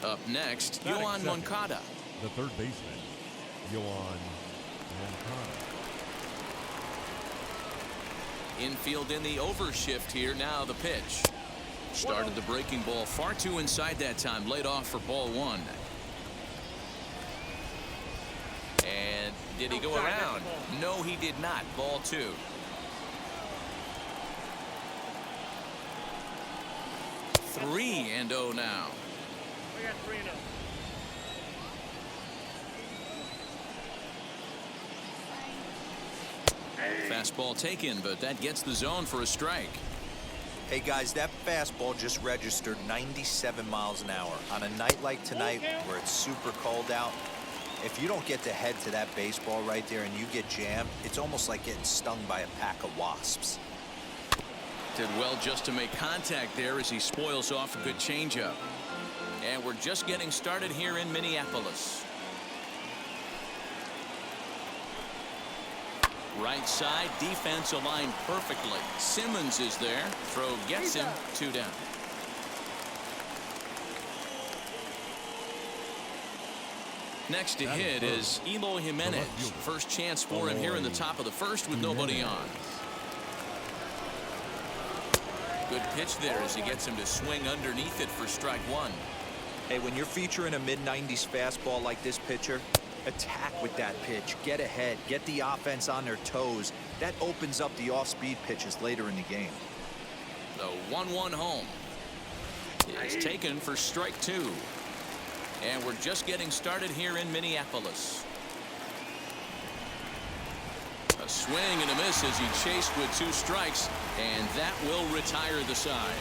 Up next, Batting Yoan second, Moncada. the third baseman, Yoan Moncada. Infield in the overshift here. Now the pitch. Started the breaking ball far too inside that time. Laid off for ball one. And did he go around? No, he did not. Ball two. Three and oh now. We got 3-0. Fastball taken, but that gets the zone for a strike. Hey guys, that fastball just registered 97 miles an hour. On a night like tonight where it's super cold out, if you don't get to head to that baseball right there and you get jammed, it's almost like getting stung by a pack of wasps. Did well just to make contact there as he spoils off a good changeup. And we're just getting started here in Minneapolis. Right side, defense aligned perfectly. Simmons is there. Throw gets him. 2 down. Next to hit is Eloy Jimenez. First chance for him here in the top of the first with nobody on. Good pitch there as he gets him to swing underneath it for strike one. Hey, when you're featuring a mid-90s fastball like this pitcher, attack with that pitch. Get ahead. Get the offense on their toes. That opens up the off-speed pitches later in the game. The 1-1 home is taken for strike two. And we're just getting started here in Minneapolis. A swing and a miss as he chased with 2 strikes, and that will retire the side.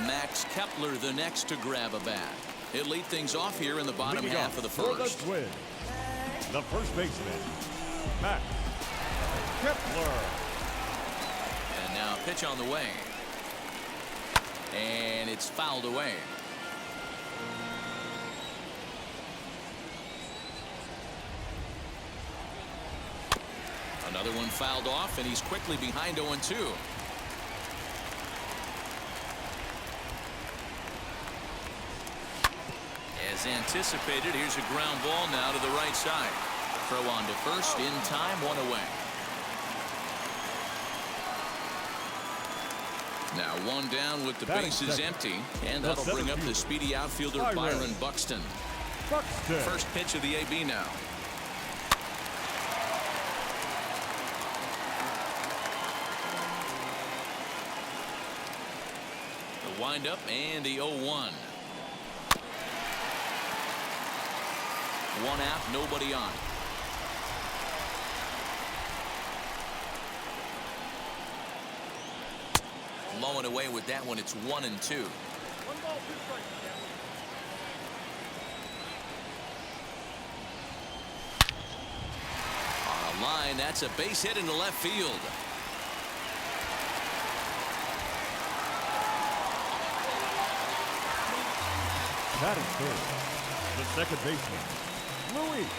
Max Kepler the next to grab a bat. He'll lead things off here in the bottom half of the first. The first baseman, Max Kepler. And now a pitch on the way. And it's fouled away. Another one fouled off, and he's quickly behind 0-2. As anticipated, here's a ground ball now to the right side. Throw on to first in time, 1 away. Now 1 down with the bases empty, and that'll bring up the speedy outfielder Byron Buxton. First pitch of the AB now. The windup and the 0-1. 1 out, nobody on. Blowing away with that one. It's 1-2. 1 ball, 2 strikes. On a line, that's a base hit into left field. Batting third, the second baseman, Luis.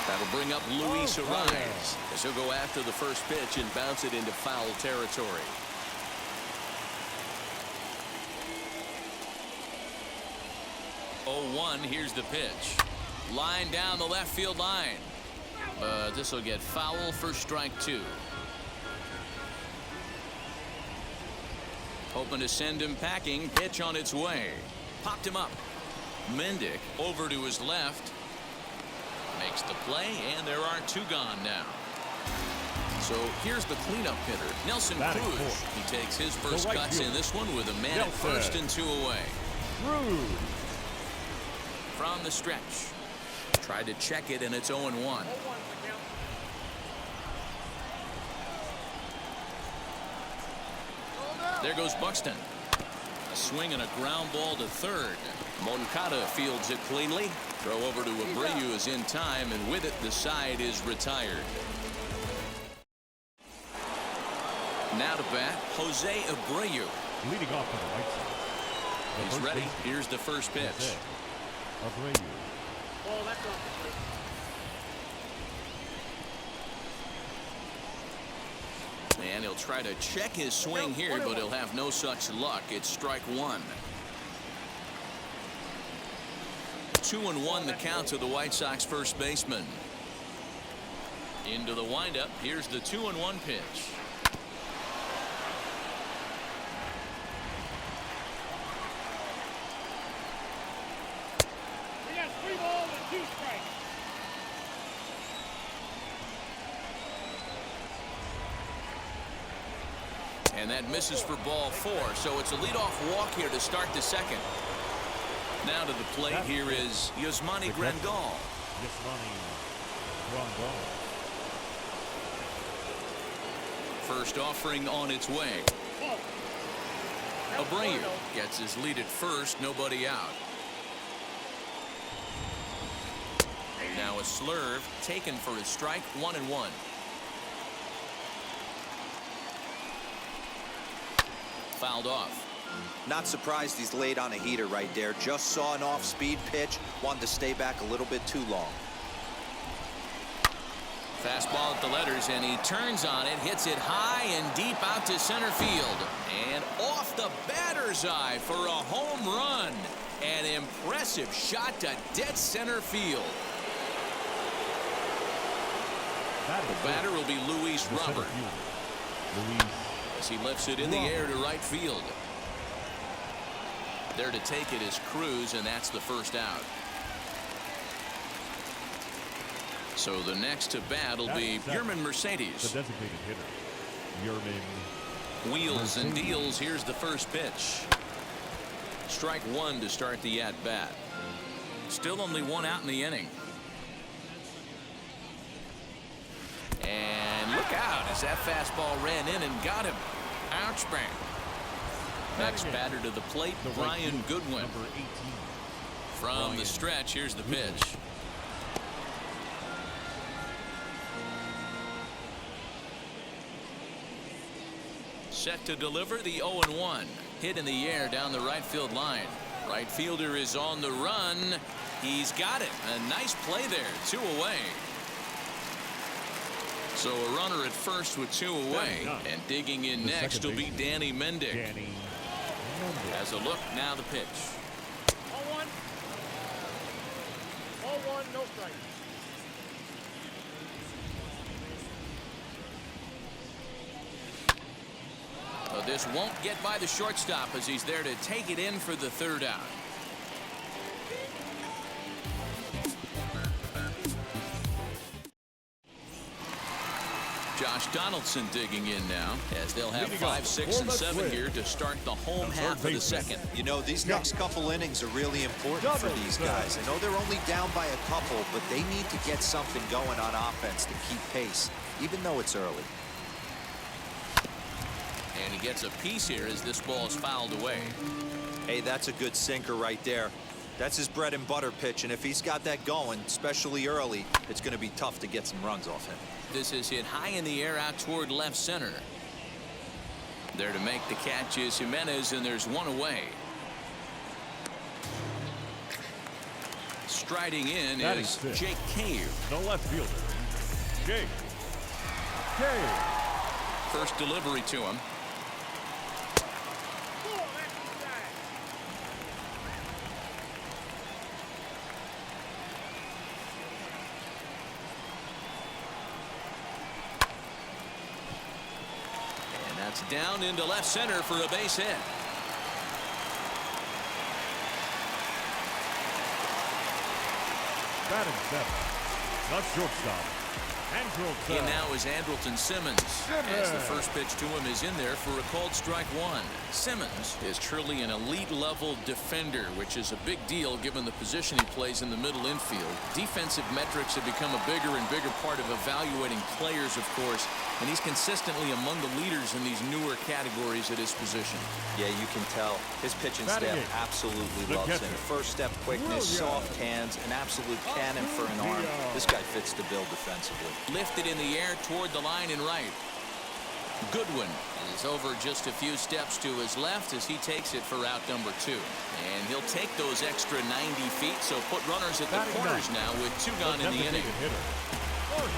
That'll bring up Luis Ariz as he'll go after the first pitch and bounce it into foul territory. 0-1. Here's the pitch. Line down the left field line. But this will get foul for strike 2. Hoping to send him packing. Pitch on its way. Popped him up. Mendick over to his left. Makes the play, and there are 2 gone now. So here's the cleanup hitter, Nelson Cruz. He takes his first cuts in this one with a man at first and 2 away. Cruz. From the stretch. Tried to check it, and it's 0-1. There goes Buxton. A swing and a ground ball to third. Moncada fields it cleanly. Throw over to Abreu is in time, and with it, the side is retired. Now to bat, Jose Abreu. Leading off to the right side. He's ready. Here's the first pitch. Abreu. Oh, that's off the plate. And he'll try to check his swing here, but he'll have no such luck. It's strike one. 2-1 the count to the White Sox first baseman. Into the windup. Here's the 2-1 pitch. We got 3 balls and 2 strikes. And that misses for ball 4. So it's a leadoff walk here to start the second. Now to the plate here is Yasmani Grandal. Yasmani Grandal. First offering on its way. Abreu gets his lead at first, nobody out. Now a slurve taken for his strike, 1-1. Fouled off. Not surprised he's laid on a heater right there. Just saw an off-speed pitch. Wanted to stay back a little bit too long. Fastball at the letters, and he turns on it, hits it high and deep out to center field. And off the batter's eye for a home run. An impressive shot to dead center field. The batter will be Luis Robert. As he lifts it in the air to right field. There to take it is Cruz, and that's the first out. So the next to bat will be Yermin Mercedes. The designated hitter, Yermin. Wheels and deals. Here's the first pitch. Strike one to start the at-bat. Still only one out in the inning. And look out as that fastball ran in and got him. Ouch, bang. Next batter to the plate, Brian Goodwin. Number 18. From the stretch, here's the pitch. Set to deliver the 0-1. Hit in the air down the right field line. Right fielder is on the run. He's got it. A nice play there. 2 away. So a runner at first with 2 away. And digging in next will be Danny Mendick. As a look, now the pitch. 0-1. 0-1, no strike. This won't get by the shortstop as he's there to take it in for the 3rd out. Josh Donaldson digging in now as they'll have 5, 6, and 7 here to start the home half of the second. You know, these next couple innings are really important for these guys. I know they're only down by a couple, but they need to get something going on offense to keep pace, even though it's early. And he gets a piece here as this ball is fouled away. Hey, that's a good sinker right there. That's his bread and butter pitch, and if he's got that going, especially early, it's going to be tough to get some runs off him. This is hit high in the air out toward left center. There to make the catch is Jimenez, and there's 1 away. Striding in is Jake Cave. The left fielder, Jake Cave. First delivery to him. That's down into left center for a base hit. Batting 7. Not shortstop. In now is Andrelton Simmons. As the first pitch to him is in there for a called strike 1. Simmons is truly an elite level defender, which is a big deal given the position he plays in the middle infield. Defensive metrics have become a bigger and bigger part of evaluating players, of course, and he's consistently among the leaders in these newer categories at his position. Yeah, you can tell his pitching staff absolutely loves him. First step quickness, soft hands, an absolute cannon for an arm. This guy fits the bill defensively. Lifted in the air toward the line and right. Goodwin is over just a few steps to his left as he takes it for out number 2. And he'll take those extra 90 feet, so put runners at the corners now with 2 gone in the inning.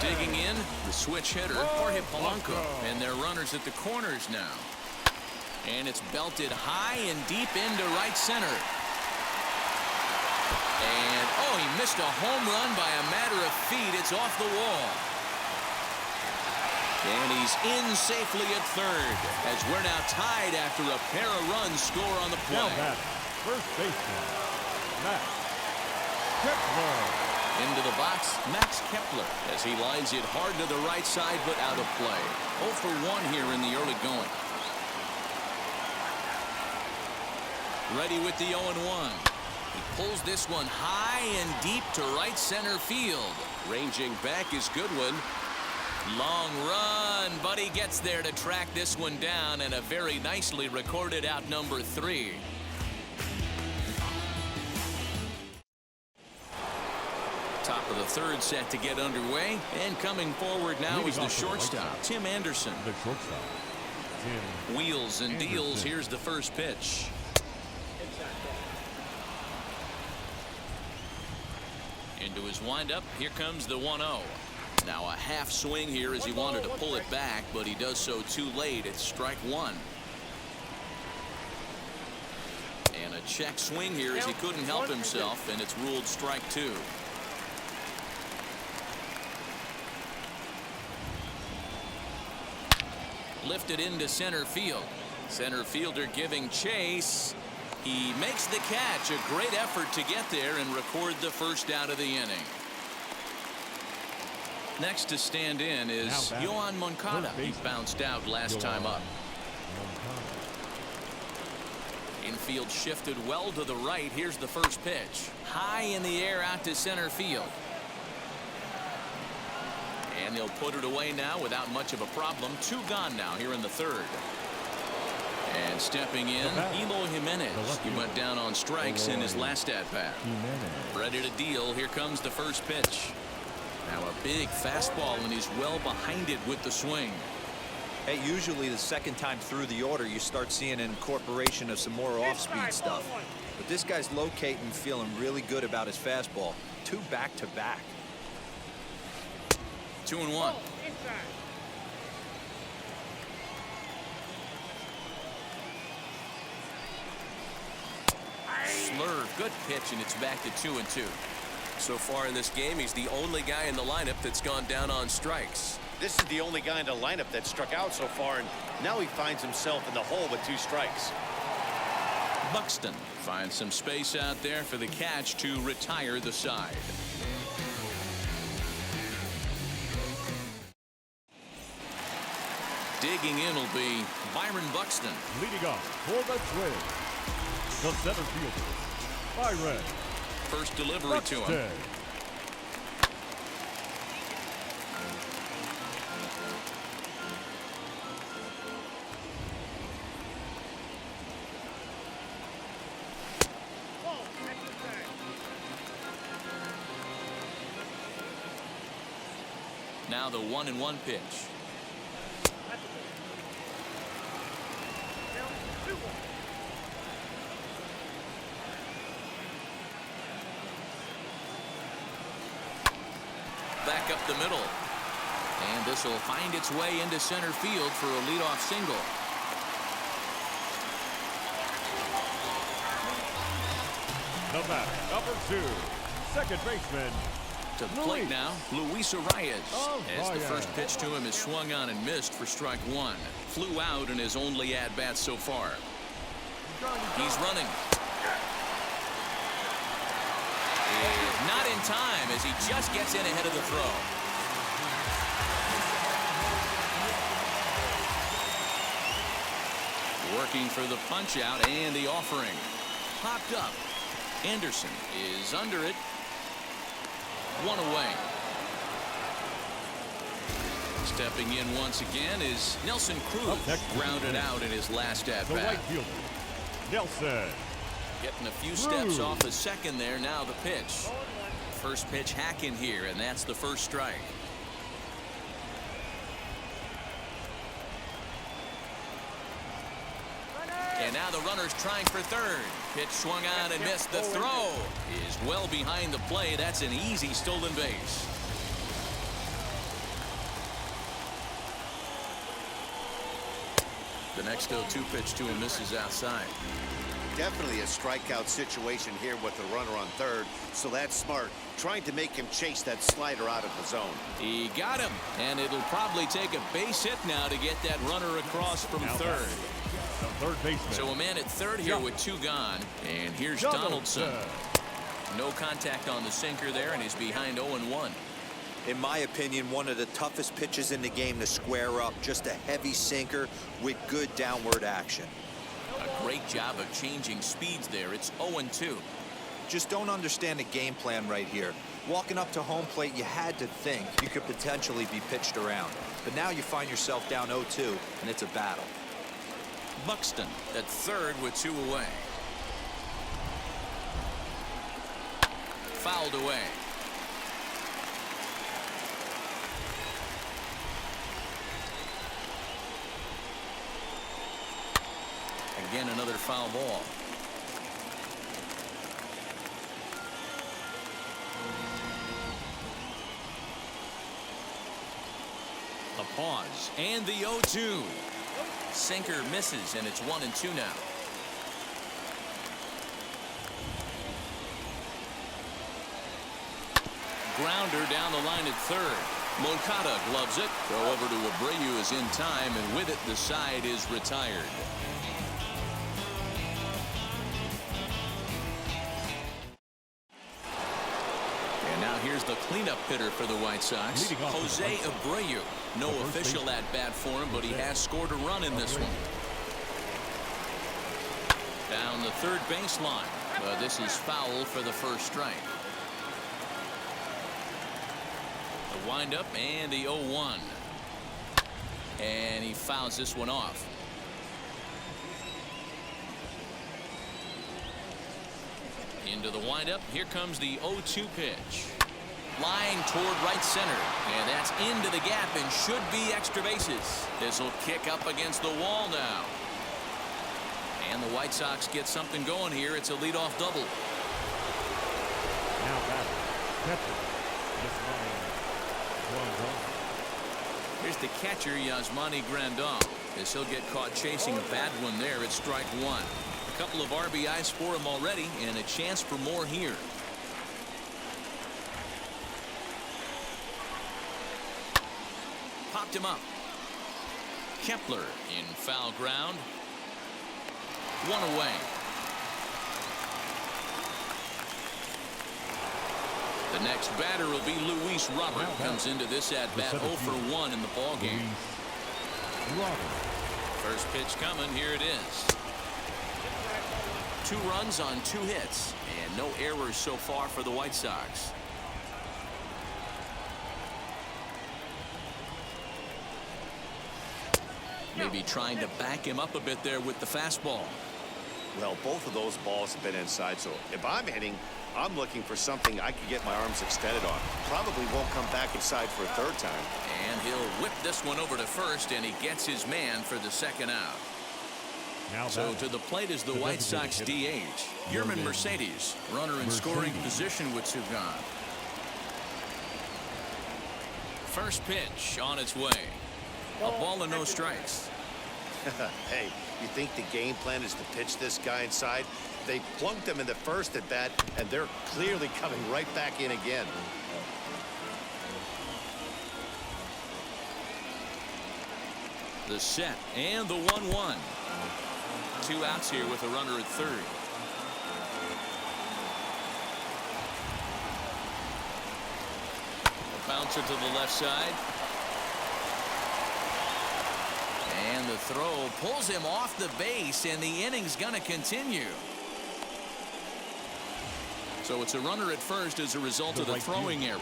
Digging in, the switch hitter, Jorge Polanco. And they're runners at the corners now. And it's belted high and deep into right center. And, oh, he missed a home run by a matter of feet. It's off the wall. And he's in safely at third, as we're now tied after a pair of runs score on the play. Now batting, first baseman, Max Kepler. Into the box, Max Kepler, as he lines it hard to the right side, but out of play. 0 for 1 here in the early going. Ready with the 0-1. He pulls this one high and deep to right center field. Ranging back is Goodwin. Long run, but he gets there to track this one down, and a very nicely recorded out number 3. Top of the third set to get underway, and coming forward now is the shortstop, Tim Anderson. The shortstop, Tim Wheels and Anderson. deals. Here's the first pitch. Into his windup. Here comes the 1-0. Now a half swing here as he wanted to pull it back, but he does so too late. It's strike 1. And a check swing here as he couldn't help himself, and it's ruled strike 2. Lifted into center field. Center fielder giving chase. He makes the catch. A great effort to get there and record the first out of the inning. Next to stand in is Yoan Moncada. He bounced out last time up. Infield shifted well to the right. Here's the first pitch. High in the air out to center field. And they'll put it away now without much of a problem. 2 gone now here in the third. And stepping in, Eloy Jimenez. He went down on strikes in his last at-bat. Ready to deal. Here comes the first pitch. Now a big fastball, and he's well behind it with the swing. Hey, usually the second time through the order, you start seeing an incorporation of some more off-speed stuff. But this guy's locating, feeling really good about his fastball. 2 back-to-back. 2-1. Slur, good pitch, and it's back to 2-2. So far in this game, he's the only guy in the lineup that's gone down on strikes. This is the only guy in the lineup that struck out so far, and now he finds himself in the hole with 2 strikes. Buxton finds some space out there for the catch to retire the side. Digging in will be Byron Buxton. Leading off for the Twins, the center fielder, Byron. First delivery to him. Now the 1-1 pitch. Back up the middle. And this will find its way into center field for a leadoff single. The batter, number 2, second baseman. To the plate now, Luis Arias. As the first pitch to him is swung on and missed for strike 1. Flew out in his only at-bat so far. He's running. Not in time as he just gets in ahead of the throw. Working for the punch out and the offering. Popped up. Anderson is under it. 1 away. Stepping in once again is Nelson Cruz. Grounded out in his last at-bat. The right fielder, Nelson. Getting a few steps off the second there. Now the pitch. First pitch hacking here, and that's the first strike. And now the runner's trying for third. Pitch swung on and missed. The throw is well behind the play. That's an easy stolen base. The next 0-2 pitch to him misses outside. Definitely a strikeout situation here with the runner on third, so that's smart, trying to make him chase that slider out of the zone. He got him, and it'll probably take a base hit now to get that runner across from third. The third baseman. So a man at third here with 2 gone, and here's Donaldson. No contact on the sinker there, and he's behind 0-1. In my opinion, one of the toughest pitches in the game to square up. Just a heavy sinker with good downward action. A great job of changing speeds there. It's 0-2. Just don't understand the game plan right here. Walking up to home plate, you had to think you could potentially be pitched around. But now you find yourself down 0-2, and it's a battle. Buxton at third with 2 away. Fouled away. Again, another foul ball. A pause and the 0-2. Sinker misses, and it's 1-2 now. Grounder down the line at third. Moncada gloves it. Throw over to Abreu is in time, and with it the side is retired. And now here's the cleanup hitter for the White Sox, Jose Abreu. No official at bat for him, but he has scored a run in this one. Down the third baseline. This is foul for the first strike. The windup and the 0-1. And he fouls this one off. Into the windup. Here comes the 0-2 pitch. Line toward right center. And that's into the gap and should be extra bases. This will kick up against the wall now. And the White Sox get something going here. It's a leadoff double. Now batting. Catcher. Here's the catcher, Yasmani Grandal, as he'll get caught chasing a bad one there at strike one. A couple of RBIs for him already, and a chance for more here. Popped him up. Kepler in foul ground. 1 away. The next batter will be Luis Robert. Comes into this at bat 0 for 1 in the ball game. First pitch coming. Here it is. 2 runs on 2 hits and no errors so far for the White Sox. Maybe trying to back him up a bit there with the fastball. Well, both of those balls have been inside, so if I'm hitting, I'm looking for something I can get my arms extended on. Probably won't come back inside for a third time. And he'll whip this one over to first, and he gets his man for the second out. Now so to the plate is the White Sox DH, Yermin Mercedes, runner in scoring position with 2 gone. First pitch on its way. A ball and no strikes. Hey, you think the game plan is to pitch this guy inside? They plunked him in the first at bat, and they're clearly coming right back in again. The set and the 1-1. 2 outs here with a runner at third. A bouncer to the left side. And the throw pulls him off the base, and the inning's going to continue. So it's a runner at first as a result of the throwing error.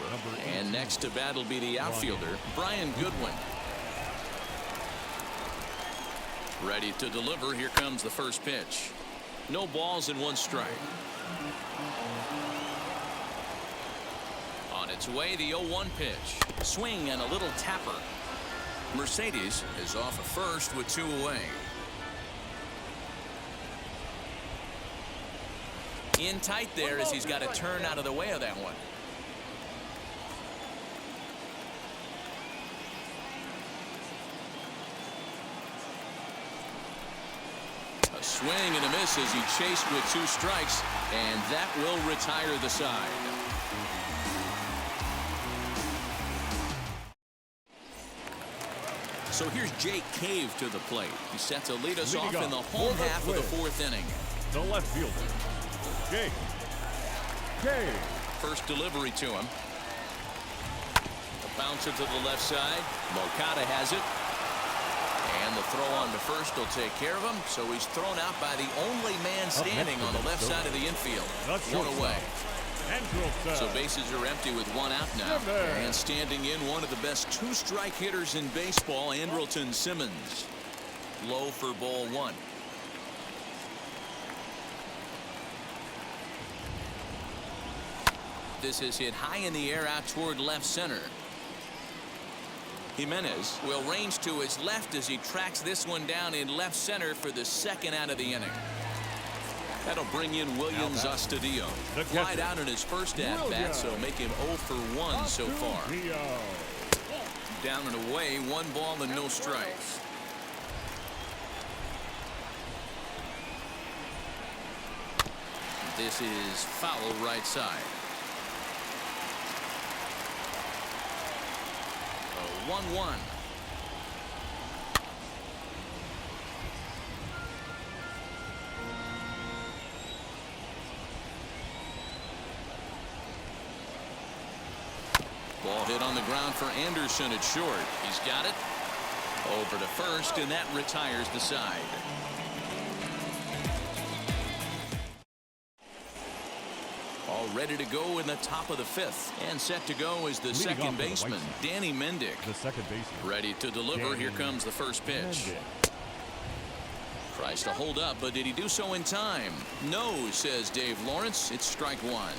And next to bat will be the outfielder, Brian Goodwin. Ready to deliver. Here comes the first pitch. No balls and 1 strike. On its way, the 0-1 pitch. Swing and a little tapper. Mercedes is off at first with 2 away. In tight there as he's got to turn out of the way of that one. swing and a miss as he chased with 2 strikes, and that will retire the side. So here's Jake Cave to the plate. He set to lead us off in the home half of the 4th inning. The left fielder, Jake Cave. First delivery to him. A bouncer to the left side. Moncada has it. And the throw on to first will take care of him. So he's thrown out by the only man standing on the left side of the infield. 1 away. So bases are empty with 1 out now. And standing in, one of the best 2-strike hitters in baseball, Andrelton Simmons. Low for ball 1. This is hit high in the air out toward left center. Jimenez will range to his left as he tracks this one down in left center for the 2nd out of the inning. That'll bring in Williams Astudillo. Flied out in his first at-bat, so make him 0 for 1 so far. Down and away, 1 ball and no strikes. This is foul right side. 1-1. Ball hit on the ground for Anderson at short. He's got it. Over to first, and that retires the side. All ready to go in the top of the 5th. And set to go is the second baseman, Danny Mendick. The second baseman. Ready to deliver. Here comes the first pitch. Tries to hold up, but did he do so in time? No, says Dave Lawrence. It's strike 1.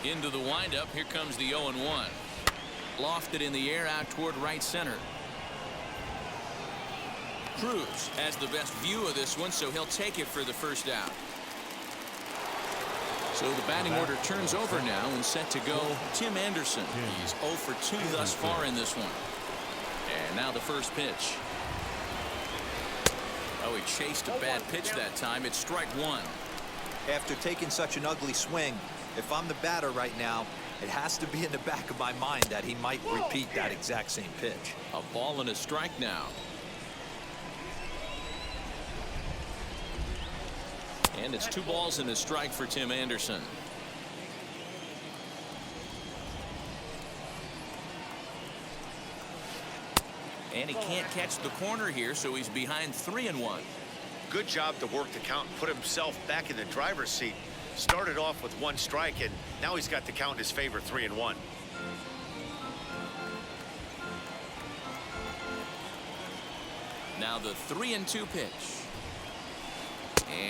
Into the windup. Here comes the 0-1. Lofted in the air out toward right center. Cruz has the best view of this one, so he'll take it for the first out. So the batting order turns over now and set to go Tim Anderson. He's 0 for 2 thus far in this one. And now the first pitch. Oh, he chased a bad pitch that time. It's strike 1. After taking such an ugly swing, if I'm the batter right now, it has to be in the back of my mind that he might repeat that exact same pitch. A ball and a strike now. And it's 2 balls and a strike for Tim Anderson. And he can't catch the corner here, so he's behind 3-1. Good job to work the count and put himself back in the driver's seat. Started off with 1 strike, and now he's got the count in his favor, 3-1. Now the 3-2 pitch.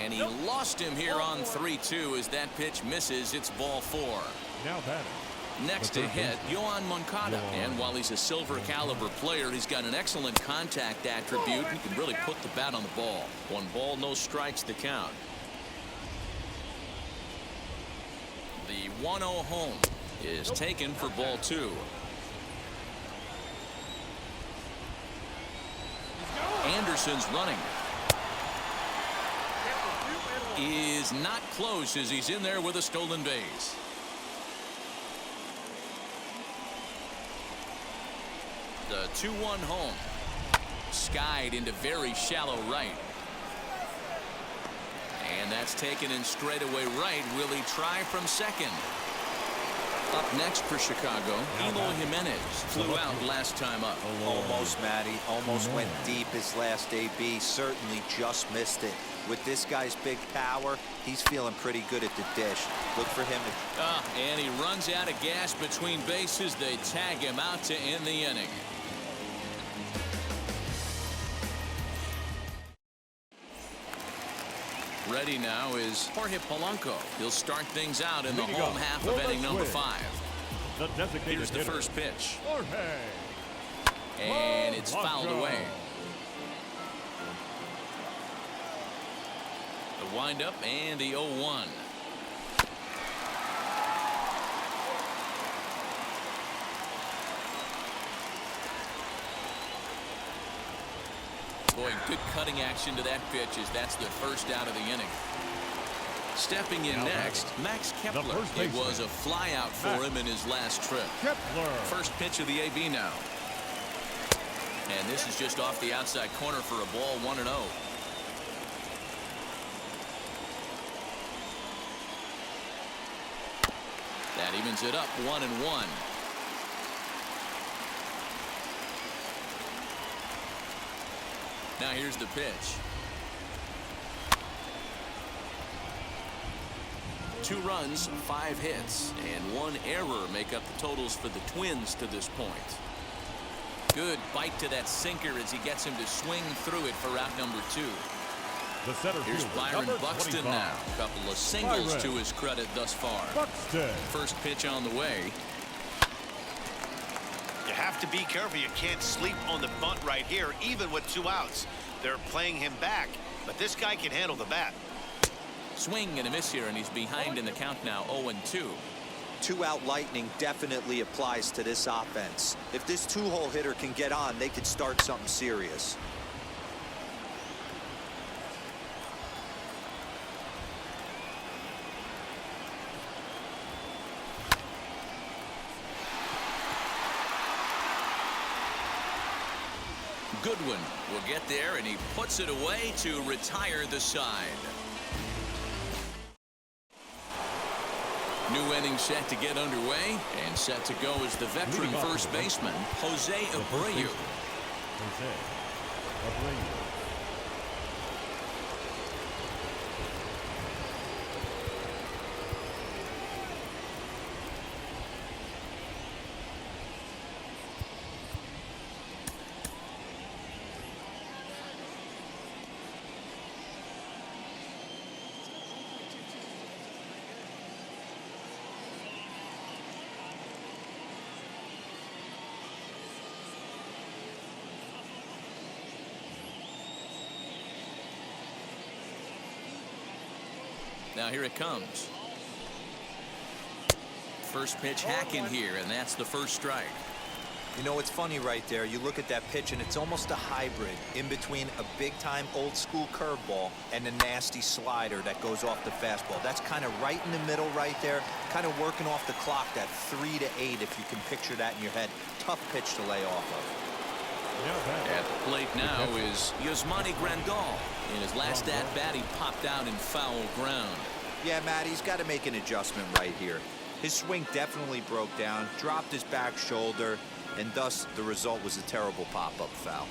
And he lost him here on 3-2 as that pitch misses. It's ball 4. Now batting. Next to hit, Yohan Moncada. And while he's a silver caliber player, he's got an excellent contact attribute. He can really put the bat on the ball. 1 ball, no strikes to count. The 1-0 home is taken for ball 2. Anderson's running. Is not close as he's in there with a stolen base. The 2-1 home. Skied into very shallow right. And that's taken in straightaway right. Will he try from second? Up next for Chicago, Eloy Jimenez flew out last time up. Almost, Matty. Almost went deep his last AB. Certainly just missed it. With this guy's big power, he's feeling pretty good at the dish. Look for him to... And he runs out of gas between bases. They tag him out to end the inning. Ready now is Jorge Polanco. He'll start things out in the home half of inning number 5. Here's the first pitch. And it's fouled away. The windup and the 0-1. Boy, good cutting action to that pitch as that's the first out of the inning. Stepping in next, Max Kepler. It was a flyout for him in his last trip. Kepler. First pitch of the AB now. And this is just off the outside corner for a ball, 1-0. That evens it up, 1-1. Now here's the pitch. 2 runs, 5 hits, and 1 error make up the totals for the Twins to this point. Good bite to that sinker as he gets him to swing through it for out number 2. The center Here's fielder, Byron number Buxton 25. now. A couple of singles Byron. to his credit thus far. Buxton. First pitch on the way. You have to be careful. You can't sleep on the bunt right here, even with 2 outs. They're playing him back, but this guy can handle the bat. Swing and a miss here, and he's behind in the count now, 0-2. 2-out lightning definitely applies to this offense. If this 2-hole hitter can get on, they could start something serious. Goodwin will get there, and he puts it away to retire the side. New inning set to get underway, and set to go is the veteran first baseman, Jose Abreu. Jose Abreu. Now here it comes. First pitch hacking here, and that's the first strike. You know, it's funny right there. You look at that pitch, and it's almost a hybrid in between a big-time old-school curveball and a nasty slider that goes off the fastball. That's kind of right in the middle right there, kind of working off the clock, that 3 to 8, if you can picture that in your head. Tough pitch to lay off of. At the plate now is Yasmani Grandal. In his last at-bat, he popped out in foul ground. Yeah, Matt, he's got to make an adjustment right here. His swing definitely broke down, dropped his back shoulder, and thus the result was a terrible pop-up foul.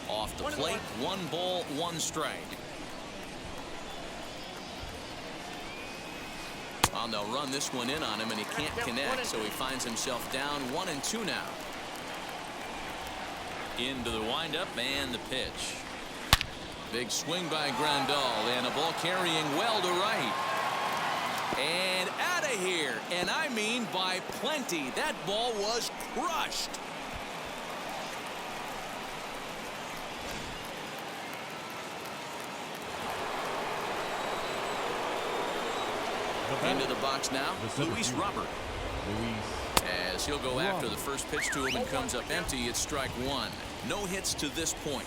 Off the plate, 1 ball, 1 strike. On the run this one in on him, and he can't connect, so he finds himself down 1-2 now. Into the windup and the pitch. Big swing by Grandal, and a ball carrying well to right. And out of here, and I mean by plenty. That ball was crushed. Into the box now, Luis Robert. As he'll go after the first pitch to him and comes up empty, it's strike 1. No hits to this point.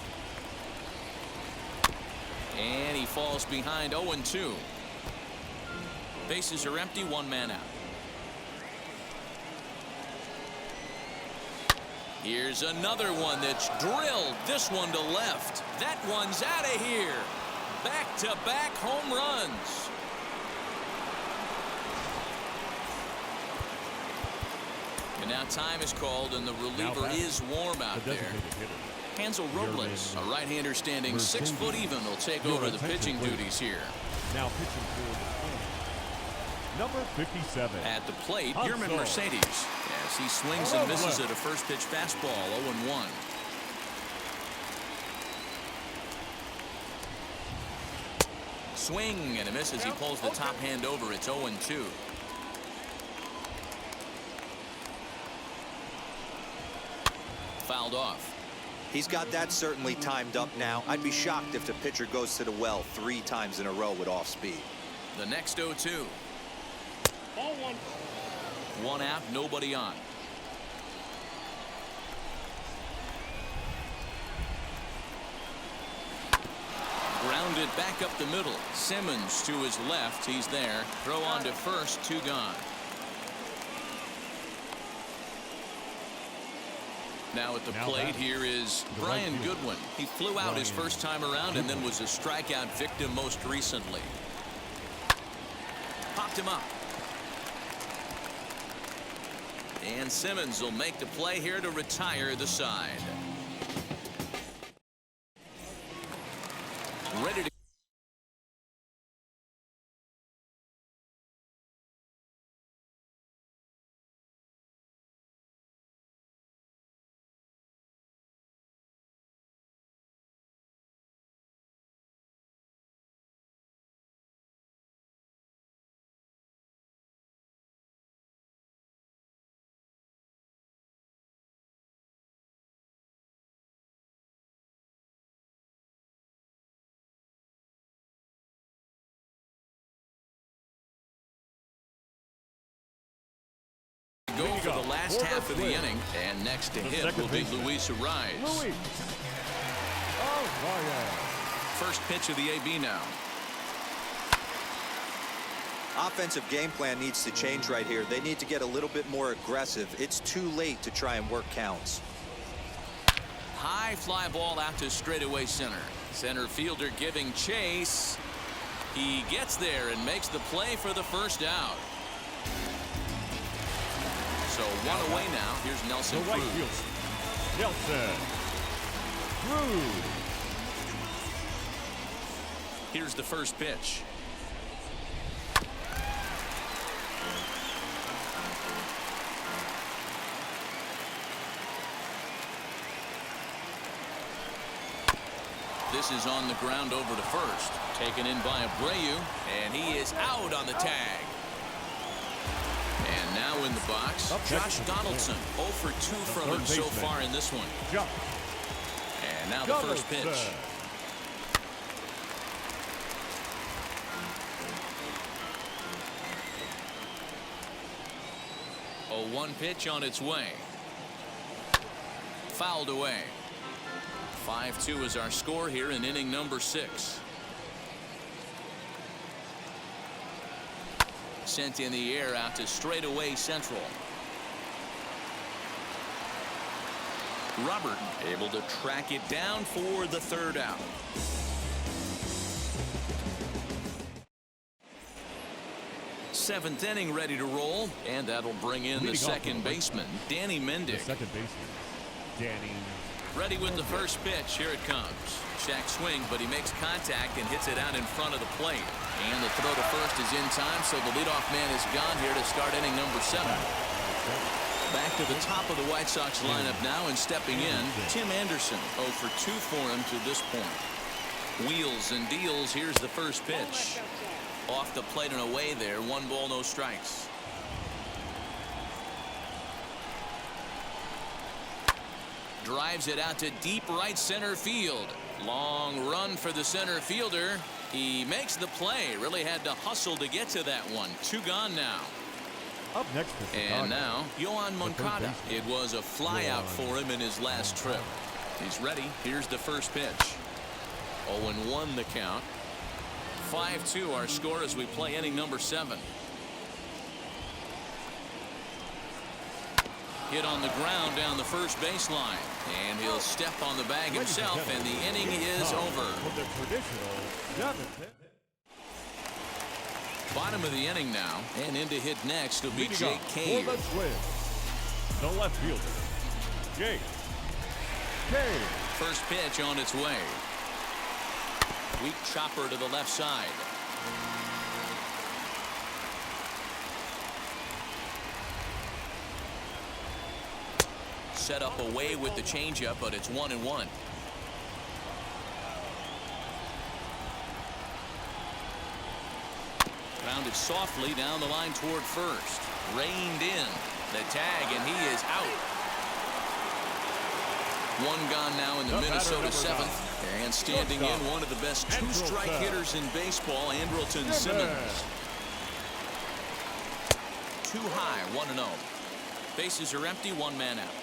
And he falls behind 0-2. Bases are empty, 1 man out. Here's another one that's drilled. This one to left. That one's out of here. Back-to-back home runs. And now time is called, and the reliever is warm out there. Hansel Robles, a right-hander standing 6 foot even, will take over the pitching duties here. Now pitching for the number 57. At the plate, Yerman Mercedes, as he swings and misses at a first pitch fastball, 0-1. Swing and a miss as he pulls the top hand over. It's 0-2. Fouled off. He's got that certainly timed up now. I'd be shocked if the pitcher goes to the well 3 times in a row with off speed. The next 0-2. Ball 1. 1 out, nobody on. Grounded back up the middle. Simmons to his left. He's there. Throw on to first. 2 gone. Now at the plate here is Brian Goodwin. He flew out his first time around and then was a strikeout victim most recently. Popped him up. And Simmons will make the play here to retire the side. Ready to go for the last half of the inning, and next to hit will be Luis Arraez. First pitch of the AB now. Offensive game plan needs to change right here. They need to get a little bit more aggressive. It's too late to try and work counts. High fly ball out to straightaway center. Center fielder giving chase. He gets there and makes the play for the first out. So 1 away now. Here's Nelson The right Cruz. fielder, Nelson Cruz. Here's the first pitch. This is on the ground over to first. Taken in by Abreu, and he is out on the tag. And now in the box, Josh Donaldson. 0 for 2 from him so far in this one. And now the first pitch. A 1 pitch on its way. Fouled away. 5-2 is our score here in inning number 6. Sent in the air out to straightaway central. Robert able to track it down for the 3rd out. Seventh inning ready to roll, and that'll bring in the second baseman, Danny Mendick. Ready with the first pitch. Here it comes. Check swing, but he makes contact and hits it out in front of the plate. And the throw to first is in time, so the leadoff man is gone here to start inning number 7. Back to the top of the White Sox lineup now, and stepping in, Tim Anderson. 0 for 2 for him to this point. Wheels and deals. Here's the first pitch. Off the plate and away there. 1 ball, no strikes. Drives it out to deep right center field. Long run for the center fielder. He makes the play. Really had to hustle to get to that one. 2 gone now. Up next and now Yohan Moncada. It was a fly out for him in his last trip. He's ready. Here's the first pitch. 0-1 the count. 5-2 our score as we play inning number 7. Hit on the ground down the first baseline, and he'll step on the bag himself, and the inning is over. Bottom of the inning now, and in to hit next will be Jake Cave. The left fielder, Jake Cave. First pitch on its way. Weak chopper to the left side. Set up away with the changeup, but it's 1-1. Grounded softly down the line toward first. Reined in. The tag, and he is out. 1 gone now in the Minnesota 7th. And standing in, one of the best 2-strike hitters in baseball, Andrelton Simmons. Too high, 1-0. Bases are empty, 1 man out.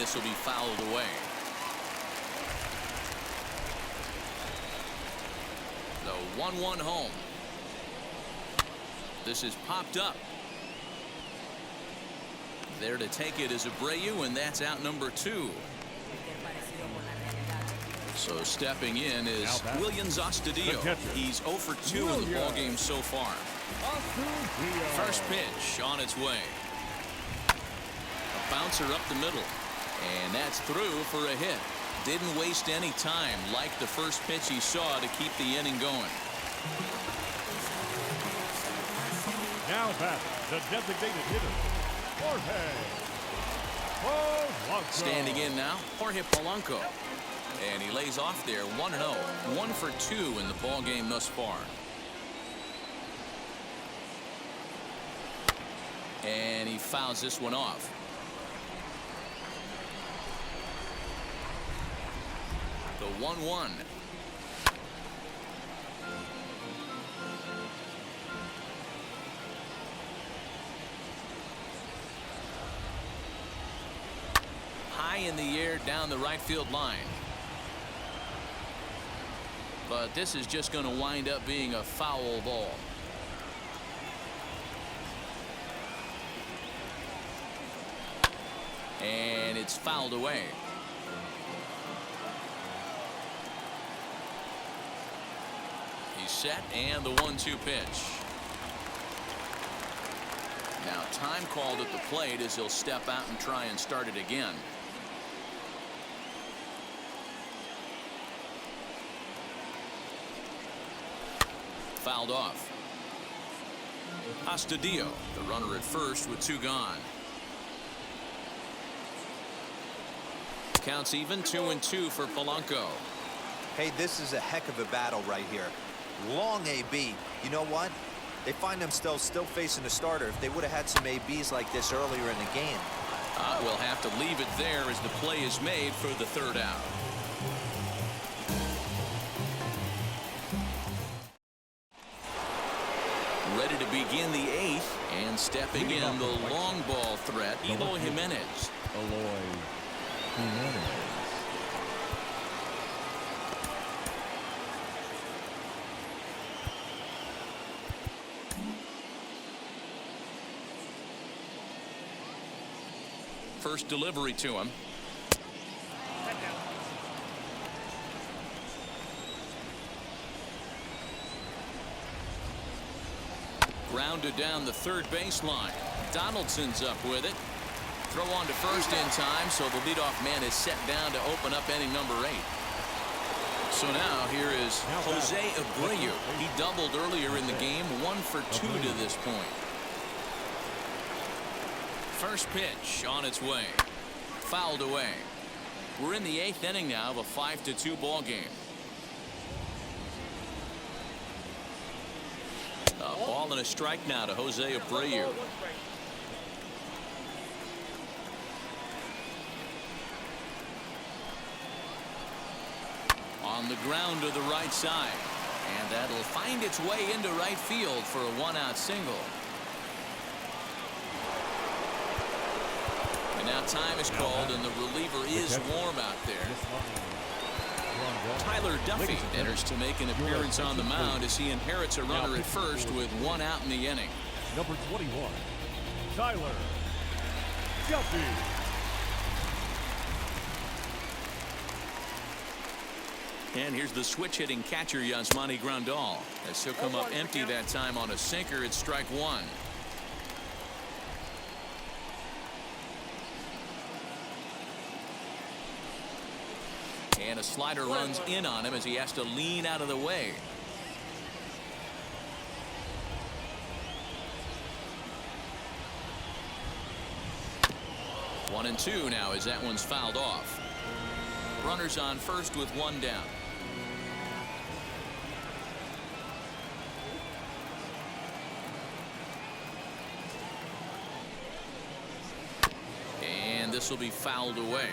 this will be fouled away. The 1-1 home. This is popped up. There to take it is Abreu, and that's out number 2. So stepping in is Williams Astudillo. He's 0 for 2 in the ball game so far. First pitch on its way. A bouncer up the middle, and that's through for a hit. Didn't waste any time, like the first pitch he saw, to keep the inning going. Now batting, the designated hitter, Jorge Polanco. Standing in now, Jorge Polanco. And he lays off there 1-0. 1 for 2 in the ball game thus far. And he fouls this one off. The 1-1. High in the air down the right field line. But this is just going to wind up being a foul ball. And it's fouled away. He's set, and the 1-2 pitch. Now time called at the plate as he'll step out and try and start it again. Fouled off. Astudillo, the runner at first with 2 gone. Counts even, 2-2 for Polanco. Hey, this is a heck of a battle right here. Long AB. You know what? They find themselves still facing the starter. If they would have had some ABs like this earlier in the game. We'll have to leave it there as the play is made for the 3rd out. Ready to begin the 8th, and stepping in the long ball threat, Eloy Jimenez. Eloy Jimenez. First delivery to him. Grounded down the 3rd baseline. Donaldson's up with it. Throw on to first in time, so the leadoff man is set down to open up inning number 8. So now here is Jose Abreu. He doubled earlier in the game, 1 for 2 to this point. First pitch on its way. Fouled away. We're in the 8th inning now of a 5-2 ball game. A ball and a strike now to Jose Abreu. On the ground to the right side. And that'll find its way into right field for a 1-out single. And now time is called, and the reliever is warm out there. Tyler Duffy enters to make an appearance on the mound as he inherits a runner at first with 1 out in the inning. Number 21, Tyler Duffy. And here's the switch-hitting catcher, Yasmani Grandal, as he'll come up empty that time on a sinker. It's strike 1. And a slider runs in on him as he has to lean out of the way. One and 2 now as that one's fouled off. Runners on first with 1 down. And this will be fouled away.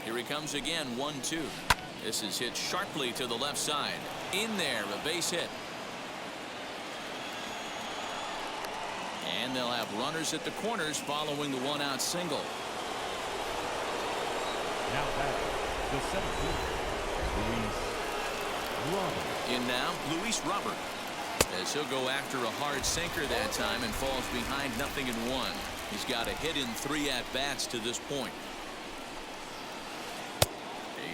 Here he comes again, 1-2. This is hit sharply to the left side. In there, a base hit. And they'll have runners at the corners following the one-out single. Now back, the center fielder, Luis Robert. In now, Luis Robert. As he'll go after a hard sinker that time and falls behind 0-1. He's got a hit in 3 at-bats to this point.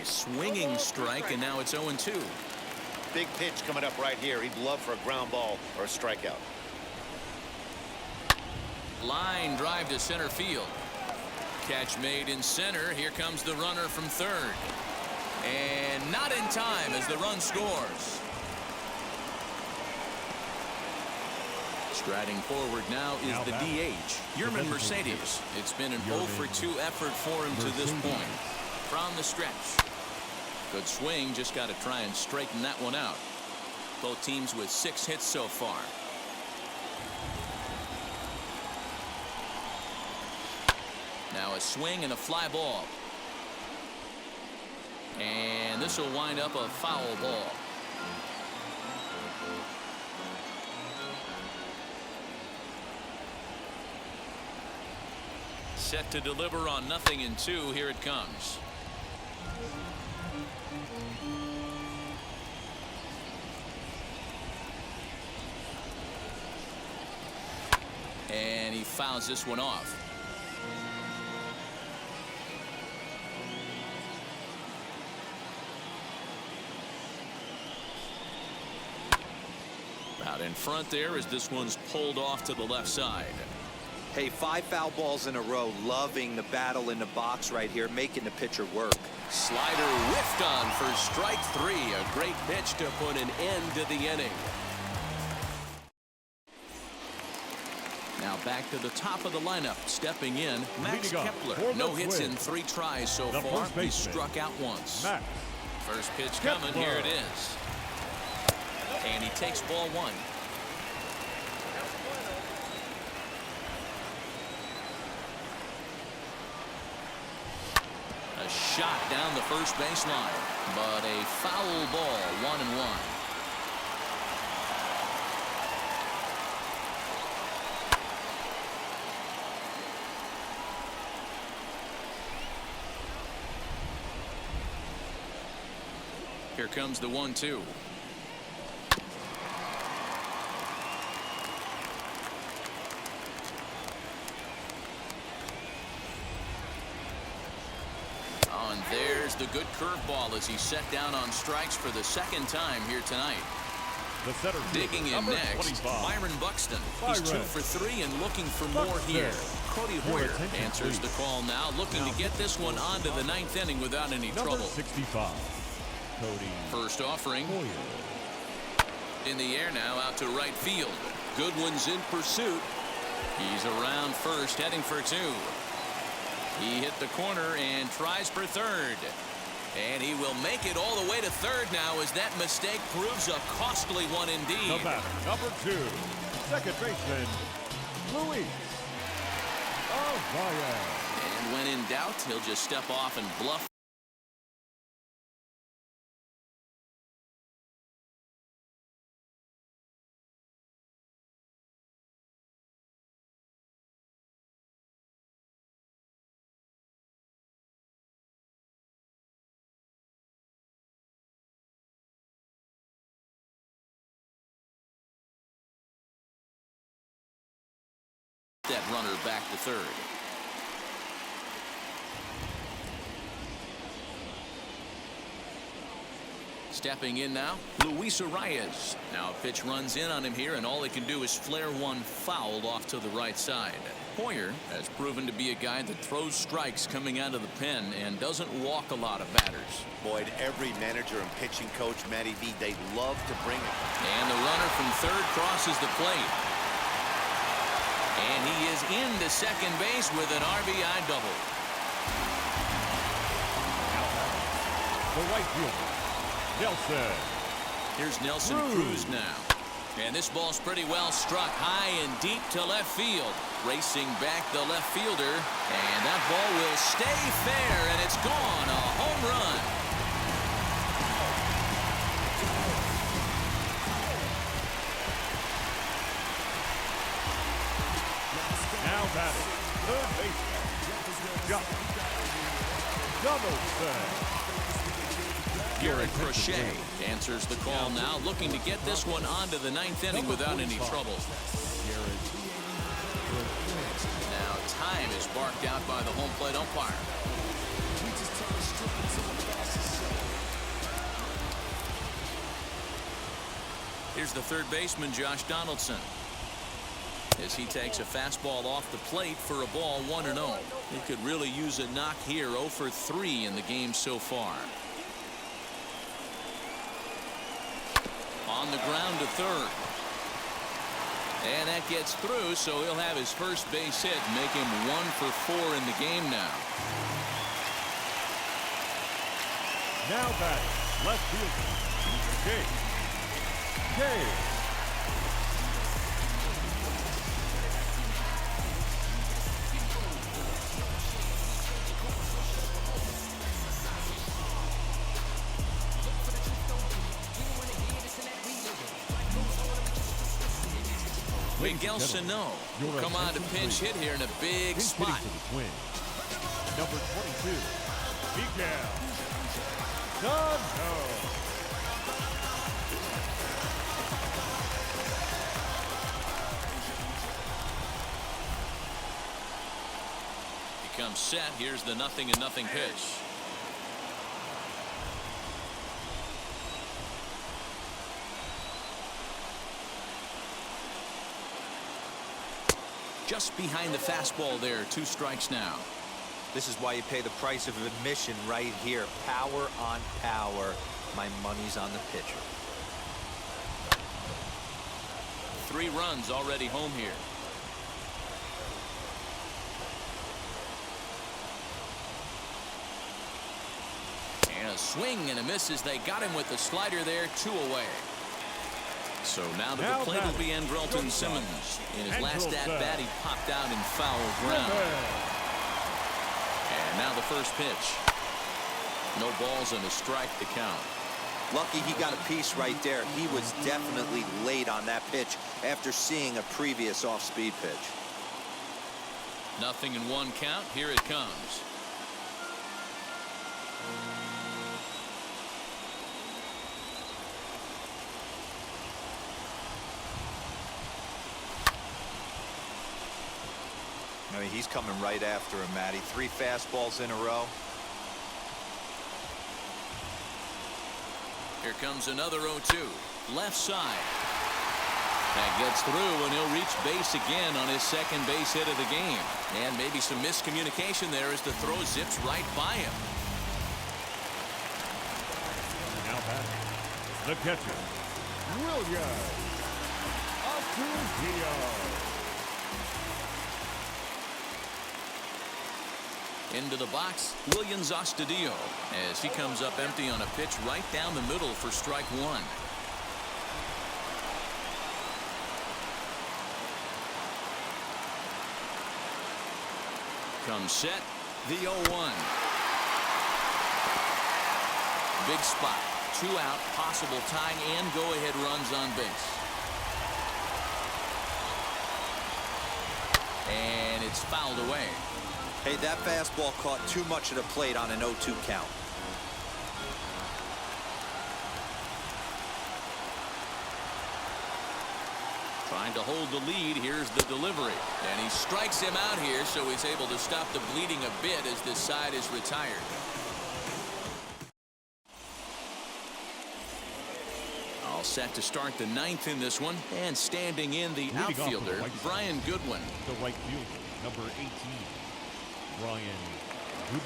A swinging strike, and now it's 0-2. Big pitch coming up right here. He'd love for a ground ball or a strikeout. Line drive to center field. Catch made in center. Here comes the runner from third. And not in time as the run scores. Striding forward now is the DH, Yerman Mercedes. It's been an 0-for-2 effort for him to this point. From the stretch. Good swing, just got to try and straighten that one out. Both teams with 6 hits so far. Now a swing and a fly ball. And this will wind up a foul ball. Set to deliver on 0-2. Here it comes. And he fouls this one off. Out in front there as this one's pulled off to the left side. Hey, 5 foul balls in a row. Loving the battle in the box right here, making the pitcher work. Slider whiffed on for strike 3. A great pitch to put an end to the inning. Now back to the top of the lineup. Stepping in, Max Kepler. No hits in 3 tries so far. He struck out once. Max. First pitch coming. Here it is. And he takes ball 1. A shot down the first baseline, but a foul ball. 1-1. Here comes the 1-2. Oh, and there's the good curveball as he's set down on strikes for the 2nd time here tonight. The center Digging in next, 25. Byron Buxton. He's 2 for 3 and looking for more here. Cody Hoyer answers the call now, looking to get this one onto the 9th inning without any trouble. 65. Cody First offering. Hoyer. In the air now, out to right field. Goodwin's in pursuit. He's around first, heading for 2. He hit the corner and tries for third. And he will make it all the way to third now as that mistake proves a costly one indeed. The batter, number 2, second baseman, Luis Robert. And when in doubt, he'll just step off and bluff. That runner back to third. Stepping in now, Luis Arias. Now a pitch runs in on him here, and all he can do is flare one foul off to the right side. Hoyer has proven to be a guy that throws strikes coming out of the pen and doesn't walk a lot of batters. Boyd, every manager and pitching coach, Matty V, they love to bring it. And the runner from third crosses the plate. And he is into second base with an RBI double. The right fielder, Nelson. Here's Nelson Cruz now. And this ball's pretty well struck high and deep to left field. Racing back the left fielder. And that ball will stay fair, and it's gone. A home run. batting, third baseman, Josh Donaldson. Garrett Crochet answers the call now, looking to get this one onto the ninth inning without any trouble. Now time is barked out by the home plate umpire. Here's the third baseman, Josh Donaldson, as he takes a fastball off the plate for a ball, 1-0. He could really use a knock here. 0 for 3 in the game so far. On the ground to third. And that gets through, so he'll have his first base hit, make him 1 for 4 in the game now. Now batting, left fielder, Jake. Miguel Sano will come on to pinch hit here in a big spot. Number 22, Miguel Sano. He comes set. Here's the 0-0 pitch. Just behind the fastball there. 2 strikes now. This is why you pay the price of admission right here. Power on power. My money's on the pitcher. 3 runs already home here. And a swing and a miss as they got him with the slider there. 2 away. So now to the plate will be Andrelton Simmons. In his last at-bat, he popped out in foul ground. And now the first pitch. No balls and a strike to count. Lucky he got a piece right there. He was definitely late on that pitch after seeing a previous off-speed pitch. 0-1 count. Here it comes. I mean, he's coming right after him, Matty. 3 fastballs in a row. Here comes another 0-2. Left side. That gets through, and he'll reach base again on his second base hit of the game. And maybe some miscommunication there as the throw zips right by him. Now batting, the catcher, William Astudillo. Into the box, Williams Astudillo, as he comes up empty on a pitch right down the middle for strike 1. Comes set, the 0-1. Big spot, 2 out, possible tying and go-ahead runs on base. And it's fouled away. Hey, that fastball caught too much of the plate on an 0-2 count. Trying to hold the lead. Here's the delivery. And he strikes him out here, so he's able to stop the bleeding a bit as this side is retired. All set to start the 9th in this one. And standing in the outfielder, Brian Goodwin. The right fielder, number 18. Brian Goodwin.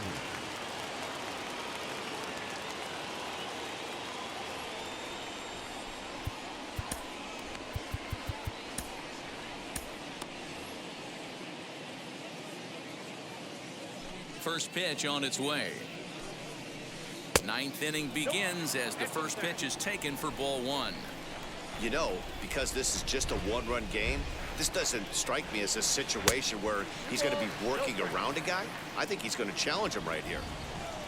First pitch on its way. 9th inning begins as the first pitch is taken for ball 1. You know, because this is just a 1-run game, this doesn't strike me as a situation where he's going to be working around a guy. I think he's going to challenge him right here.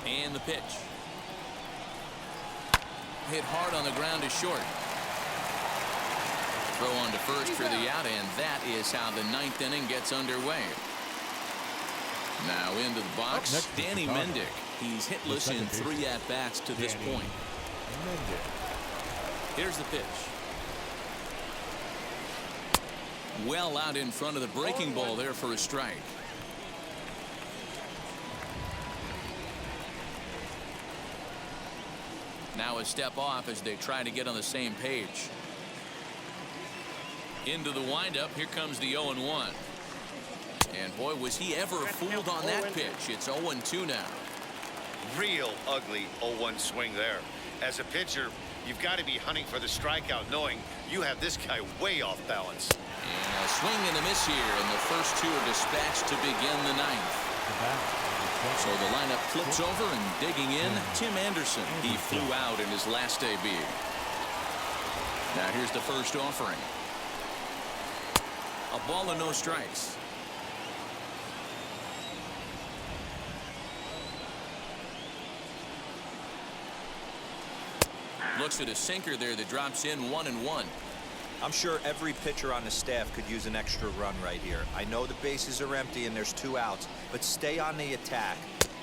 And the pitch. Hit hard on the ground to short. Throw on to first for the out, and that is how the 9th inning gets underway. Now into the box, next is Danny Chicago. Mendick. He's hitless in second baseman, 3 at-bats to this Danny point. Here's the pitch. Well out in front of the breaking ball there for a strike. Now a step off as they try to get on the same page. Into the windup. Here comes the 0-1. And boy, was he ever fooled on that pitch. It's 0-2 now. Real ugly 0-1 swing there. As a pitcher, you've got to be hunting for the strikeout, knowing you have this guy way off balance. And a swing and a miss here, and the first 2 are dispatched to begin the 9th. So the lineup flips over, and digging in, Tim Anderson. He flew out in his last AB. Now here's the first offering. A ball and no strikes. Looks at a sinker there that drops in 1-1. I'm sure every pitcher on the staff could use an extra run right here. I know the bases are empty and there's 2 outs, but stay on the attack.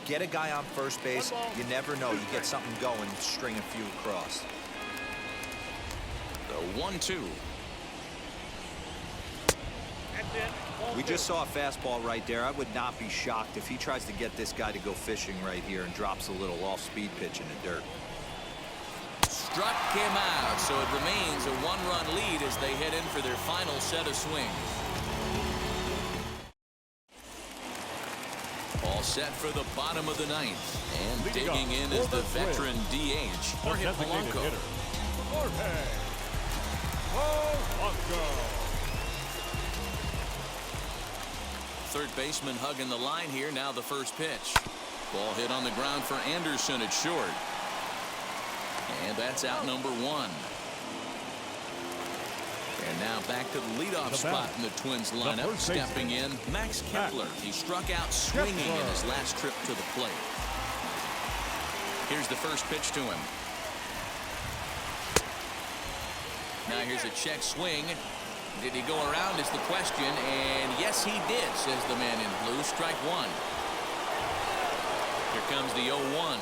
Get a guy on first base. You never know. You get something going, string a few across. The 1-2. We just saw a fastball right there. I would not be shocked if he tries to get this guy to go fishing right here and drops a little off-speed pitch in the dirt. Struck him out, so it remains a 1-run lead as they head in for their final set of swings. All set for the bottom of the 9th. And digging in is the veteran DH, Jorge Polanco. Jorge Polanco. Third baseman hugging the line here. Now the first pitch. Ball hit on the ground for Anderson at short. And that's out number 1. And now back to the leadoff spot in the Twins lineup. Stepping in, Max Kepler. He struck out swinging in his last trip to the plate. Here's the first pitch to him. Now here's a check swing. Did he go around is the question, and yes he did, says the man in blue. Strike 1. Here comes the 0-1.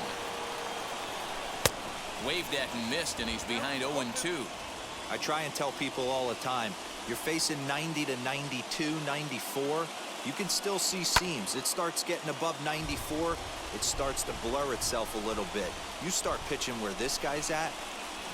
Waved at and missed, and he's behind 0-2. I try and tell people all the time, you're facing 90 to 92, 94. You can still see seams. It starts getting above 94. It starts to blur itself a little bit. You start pitching where this guy's at,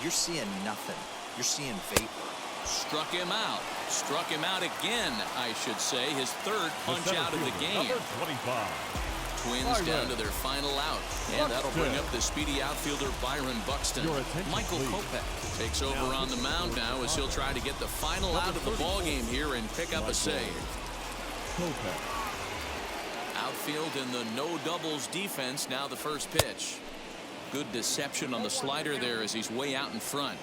you're seeing nothing. You're seeing vapor. Struck him out. Struck him out again, I should say. His 3rd punch out of the game. Number 25. Twins down to their final out. And that'll bring up the speedy outfielder Byron Buxton. Michael Kopech takes over on the mound now as he'll try to get the final out of the ball game here and pick up a save. Outfield in the no doubles defense. Now the first pitch. Good deception on the slider there as he's way out in front.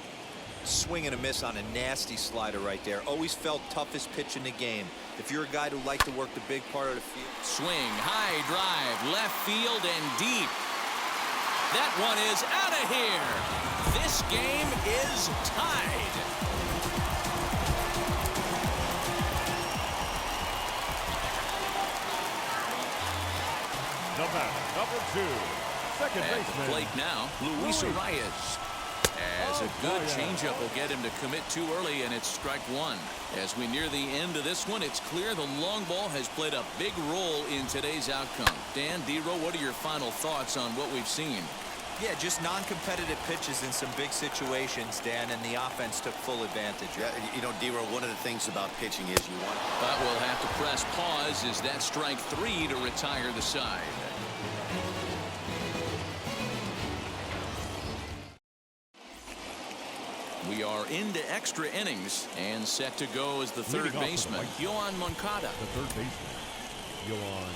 Swing and a miss on a nasty slider right there. Always felt toughest pitch in the game. If you're a guy who likes to work the big part of the field. Swing, high drive, left field and deep. That one is out of here. This game is tied. Number 2. Second At baseman. the plate now, Luis Arias. As a good changeup will get him to commit too early, and it's strike 1. As we near the end of this one, it's clear the long ball has played a big role in today's outcome. Dan, D-Row, what are your final thoughts on what we've seen? Yeah, just non-competitive pitches in some big situations, Dan, and the offense took full advantage. Yeah, you know, D-Row, one of the things about pitching is you want. But we'll have to press pause as that strike 3 to retire the side. We are into extra innings and set to go as the third baseman, Yoan Moncada. The third baseman, Yoan.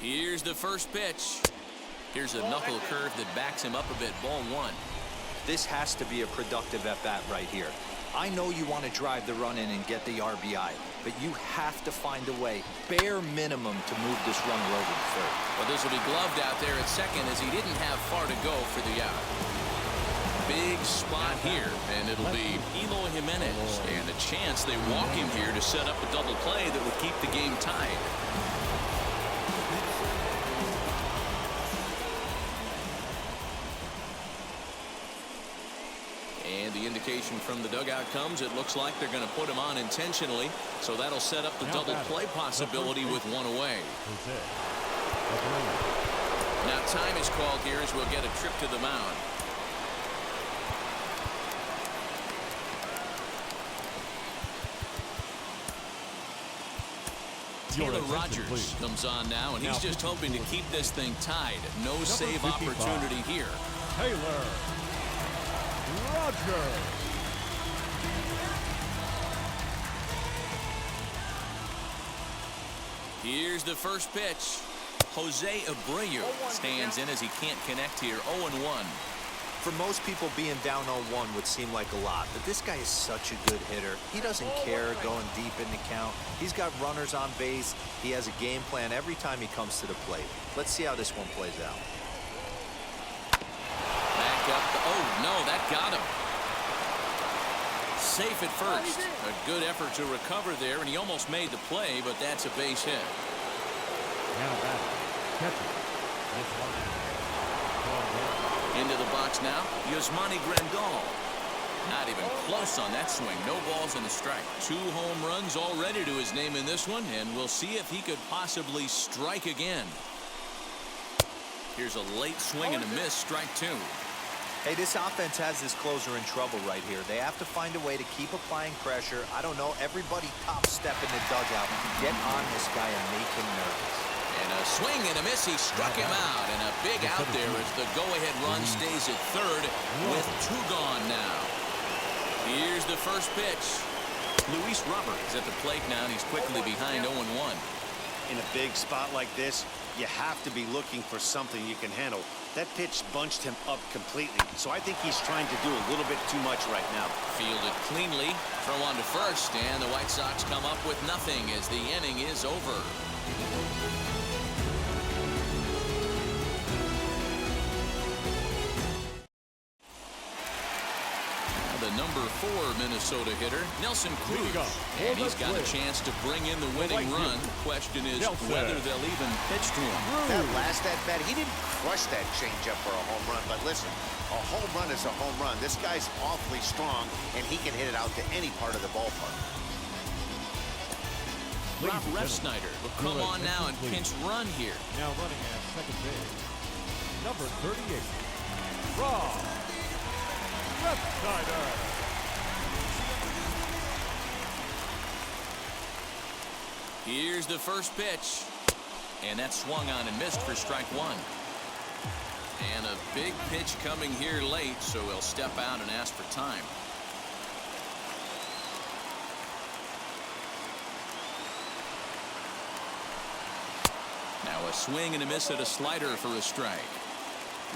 Here's the first pitch. Here's a knuckle curve that backs him up a bit. Ball one. This has to be a productive at-bat right here. I know you want to drive the run in and get the RBI, but you have to find a way, bare minimum, to move this runner over to third. Well, this will be gloved out there at second as he didn't have far to go for the out. Big spot here, and it'll be Eloy Jimenez. And a chance they walk him here to set up a double play that would keep the game tied. And the indication from the dugout comes, it looks like they're going to put him on intentionally, so that'll set up the double play possibility with one away. Now time is called here as we'll get a trip to the mound. Taylor Rogers comes on now, and he's just hoping to keep this thing tied. No save opportunity here. Taylor Rogers. Here's the first pitch. Jose Abreu stands in as he can't connect here. 0-1. For most people, being down 0-1 would seem like a lot, but this guy is such a good hitter. He doesn't care going deep in the count. He's got runners on base. He has a game plan every time he comes to the plate. Let's see how this one plays out. Back up. Oh, no, that got him. Safe at first. A good effort to recover there, and he almost made the play, but that's a base hit. Now back. Catcher. This line. Into the box now, Yasmani Grandal. Not even close on that swing. No balls and a strike. 2 home runs already to his name in this one, and we'll see if he could possibly strike again. Here's a late swing and a miss. Strike 2. Hey, this offense has this closer in trouble right here. They have to find a way to keep applying pressure. I don't know, everybody top step in the dugout. Get on this guy and make him nervous. And a swing and a miss. He struck him out, and a big out there as the go-ahead run stays at third with 2 gone now. Here's the first pitch. Luis Robert is at the plate now, and he's quickly behind 0-1. In a big spot like this, you have to be looking for something you can handle. That pitch bunched him up completely, so I think he's trying to do a little bit too much right now. Fielded cleanly. Throw on to first, and the White Sox come up with nothing as the inning is over. The number 4 Minnesota hitter, Nelson Cruz. And he's got a chance to bring in the winning run. The question is whether they'll even pitch to him. That last at-bat, he didn't crush that changeup for a home run. But listen, a home run is a home run. This guy's awfully strong, and he can hit it out to any part of the ballpark. Rob Refsnyder will come on now and pinch run here. Now running at second base, number 38, Rob Refsnyder. Here's the first pitch. And that swung on and missed for strike 1. And a big pitch coming here late, so he'll step out and ask for time. Now a swing and a miss at a slider for a strike.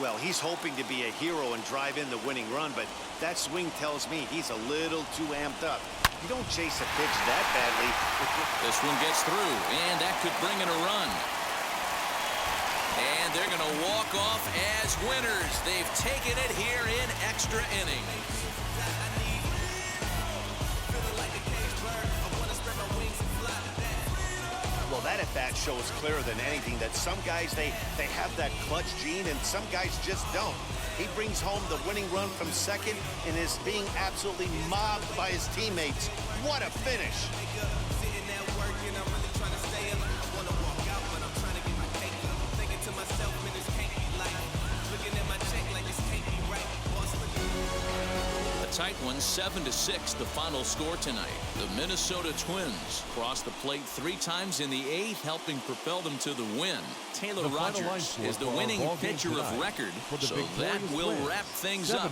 Well, he's hoping to be a hero and drive in the winning run, but that swing tells me he's a little too amped up. You don't chase a pitch that badly. This one gets through, and that could bring in a run. And they're going to walk off as winners. They've taken it here in extra innings. Well, that at-bat shows clearer than anything that some guys, they have that clutch gene, and some guys just don't. He brings home the winning run from second and is being absolutely mobbed by his teammates. What a finish. Tight one, 7-6, the final score tonight. The Minnesota Twins cross the plate 3 times in the 8th, helping propel them to the win. Taylor Rogers is the winning pitcher of record, so that will wrap things up.